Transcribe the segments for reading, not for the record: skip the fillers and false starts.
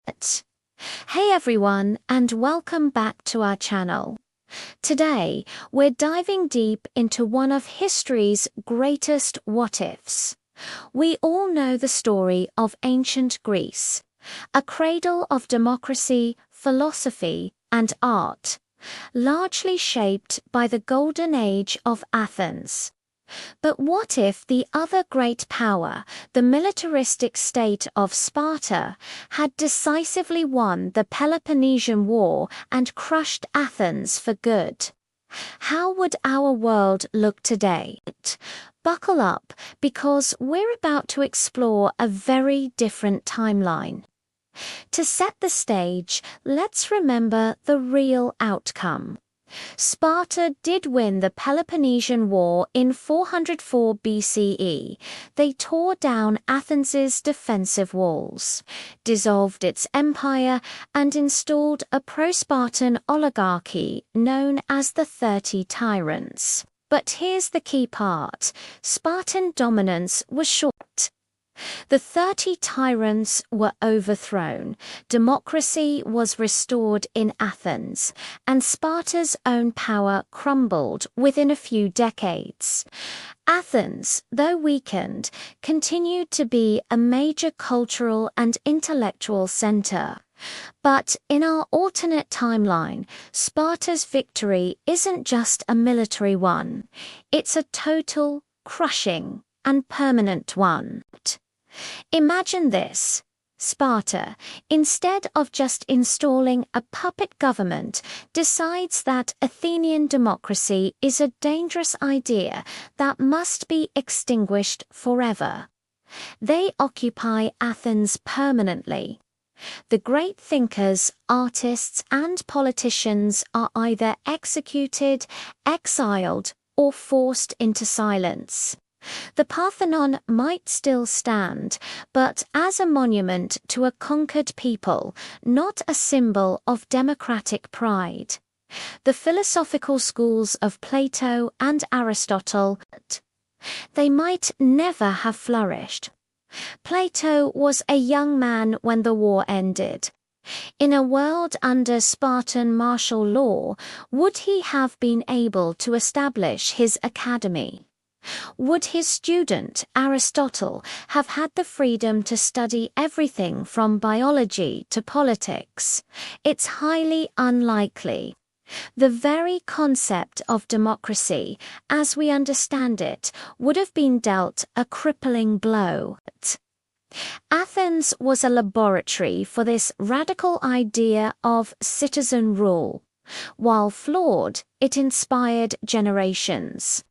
Hey everyone, and welcome back to our channel. Today, we're diving deep into one of history's greatest what-ifs. We all know the story of ancient Greece, a cradle of democracy, philosophy, and art, largely shaped by the golden age of Athens. But what if the other great power, the militaristic state of Sparta, had decisively won the Peloponnesian War and crushed Athens for good? How would our world look today? Buckle up, because we're about to explore a very different timeline. To set the stage, let's remember the real outcome. Sparta did win the Peloponnesian War in 404 BCE. They tore down Athens's defensive walls, dissolved its empire, and installed a pro-Spartan oligarchy known as the 30 Tyrants. But here's the key part: Spartan dominance was short. The 30 tyrants were overthrown, democracy was restored in Athens, and Sparta's own power crumbled within a few decades. Athens, though weakened, continued to be a major cultural and intellectual center. But in our alternate timeline, Sparta's victory isn't just a military one, it's a total, crushing, and permanent one. Imagine this: Sparta, instead of just installing a puppet government, decides that Athenian democracy is a dangerous idea that must be extinguished forever. They occupy Athens permanently. The great thinkers, artists, and politicians are either executed, exiled, or forced into silence. The Parthenon might still stand, but as a monument to a conquered people, not a symbol of democratic pride. The philosophical schools of Plato and Aristotle, they might never have flourished. Plato was a young man when the war ended. In a world under Spartan martial law, would he have been able to establish his academy? Would his student, Aristotle, have had the freedom to study everything from biology to politics? It's highly unlikely. The very concept of democracy, as we understand it, would have been dealt a crippling blow. Athens was a laboratory for this radical idea of citizen rule. While flawed, it inspired generations.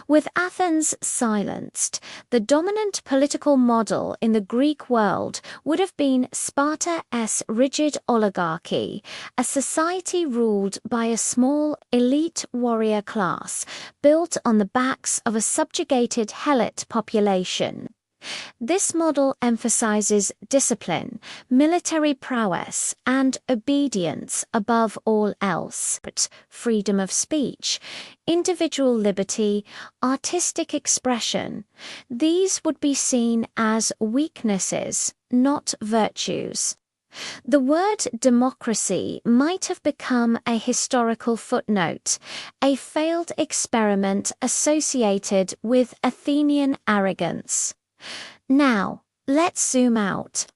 With Athens silenced, the dominant political model in the Greek world would have been Sparta's rigid oligarchy, a society ruled by a small, elite warrior class, built on the backs of a subjugated Helot population. This model emphasizes discipline, military prowess, and obedience above all else. Freedom of speech, individual liberty, artistic expression, these would be seen as weaknesses, not virtues. The word democracy might have become a historical footnote, a failed experiment associated with Athenian arrogance. Now, let's zoom out.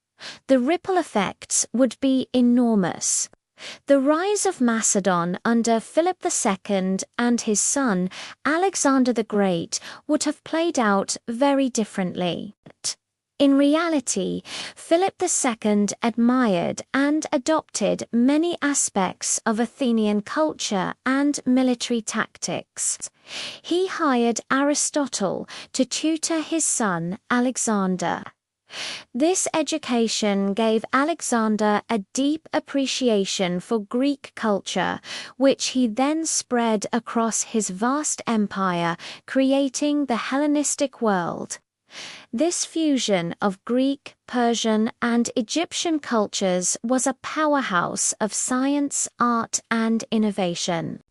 The ripple effects would be enormous. The rise of Macedon under Philip II and his son, Alexander the Great, would have played out very differently. In reality, Philip II admired and adopted many aspects of Athenian culture and military tactics. He hired Aristotle to tutor his son Alexander. This education gave Alexander a deep appreciation for Greek culture, which he then spread across his vast empire, creating the Hellenistic world. This fusion of Greek, Persian, and Egyptian cultures was a powerhouse of science, art, and innovation.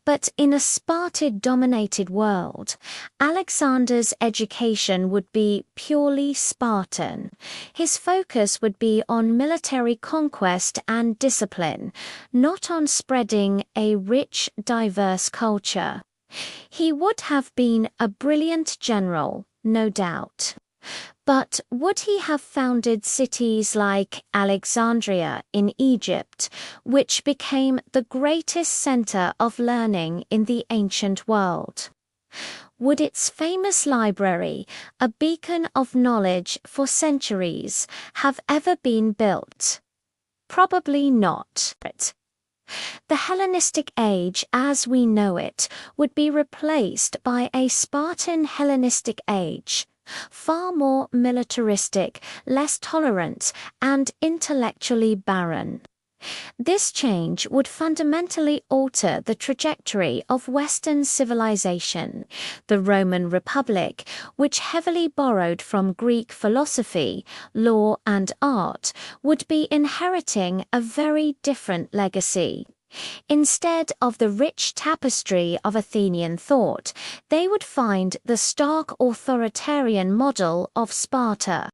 But in a Sparta-dominated world, Alexander's education would be purely Spartan. His focus would be on military conquest and discipline, not on spreading a rich, diverse culture. He would have been a brilliant general, no doubt. But would he have founded cities like Alexandria in Egypt, which became the greatest center of learning in the ancient world? Would its famous library, a beacon of knowledge for centuries, have ever been built? Probably not. The Hellenistic age as we know it would be replaced by a Spartan Hellenistic age, far more militaristic, less tolerant, and intellectually barren. This change would fundamentally alter the trajectory of Western civilization. The Roman Republic, which heavily borrowed from Greek philosophy, law, and art, would be inheriting a very different legacy. Instead of the rich tapestry of Athenian thought, they would find the stark authoritarian model of Sparta.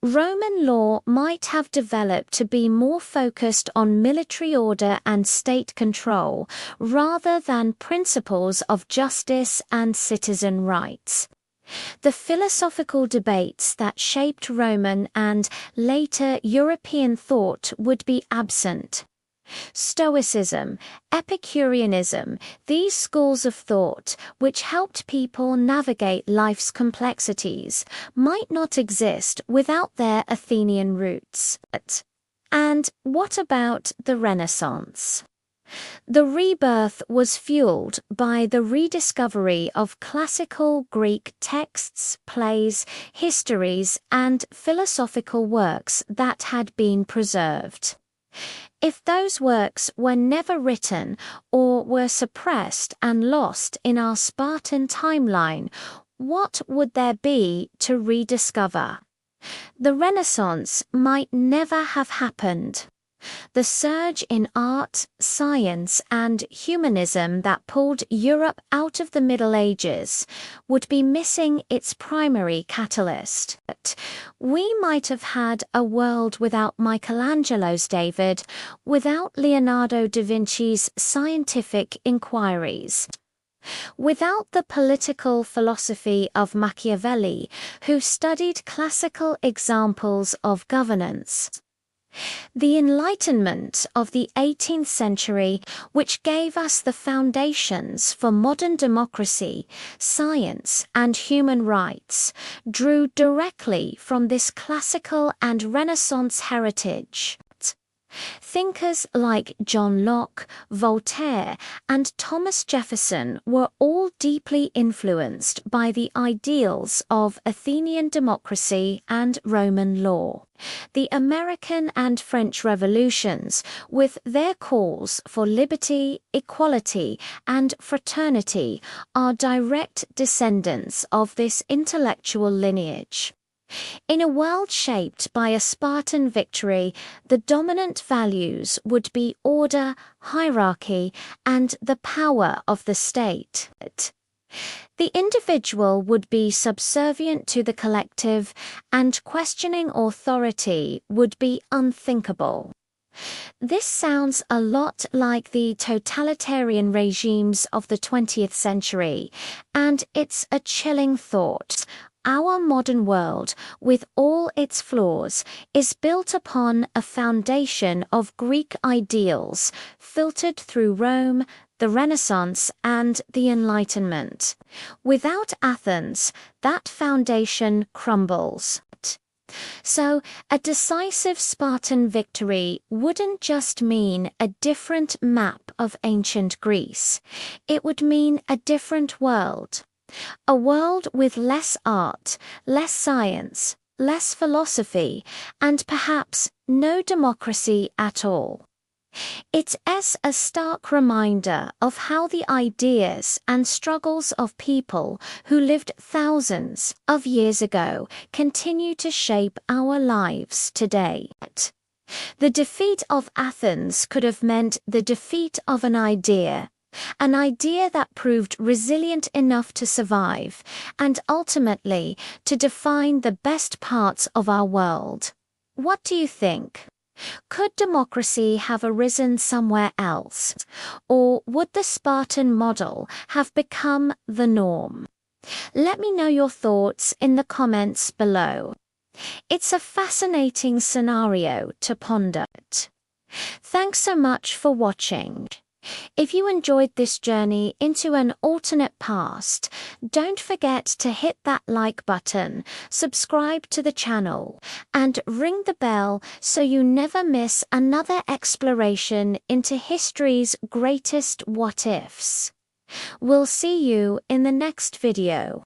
Roman law might have developed to be more focused on military order and state control rather than principles of justice and citizen rights. The philosophical debates that shaped Roman and later European thought would be absent. Stoicism, Epicureanism, these schools of thought, which helped people navigate life's complexities, might not exist without their Athenian roots. And what about the Renaissance? The rebirth was fueled by the rediscovery of classical Greek texts, plays, histories, and philosophical works that had been preserved. If those works were never written or were suppressed and lost in our Spartan timeline, what would there be to rediscover? The Renaissance might never have happened. The surge in art, science, and humanism that pulled Europe out of the Middle Ages would be missing its primary catalyst. We might have had a world without Michelangelo's David, without Leonardo da Vinci's scientific inquiries, without the political philosophy of Machiavelli, who studied classical examples of governance. The Enlightenment of the 18th century, which gave us the foundations for modern democracy, science, and human rights, drew directly from this classical and Renaissance heritage. Thinkers like John Locke, Voltaire, and Thomas Jefferson were all deeply influenced by the ideals of Athenian democracy and Roman law. The American and French revolutions, with their calls for liberty, equality, and fraternity, are direct descendants of this intellectual lineage. In a world shaped by a Spartan victory, the dominant values would be order, hierarchy, and the power of the state. The individual would be subservient to the collective, and questioning authority would be unthinkable. This sounds a lot like the totalitarian regimes of the 20th century, and it's a chilling thought. Our modern world, with all its flaws, is built upon a foundation of Greek ideals, filtered through Rome, the Renaissance, and the Enlightenment. Without Athens, that foundation crumbles. So, a decisive Spartan victory wouldn't just mean a different map of ancient Greece. It would mean a different world. A world with less art, less science, less philosophy, and perhaps no democracy at all. It's a stark reminder of how the ideas and struggles of people who lived thousands of years ago continue to shape our lives today. The defeat of Athens could have meant the defeat of an idea that proved resilient enough to survive and ultimately to define the best parts of our world. What do you think? Could democracy have arisen somewhere else? Or would the Spartan model have become the norm? Let me know your thoughts in the comments below. It's a fascinating scenario to ponder. Thanks so much for watching. If you enjoyed this journey into an alternate past, don't forget to hit that like button, subscribe to the channel, and ring the bell so you never miss another exploration into history's greatest what-ifs. We'll see you in the next video.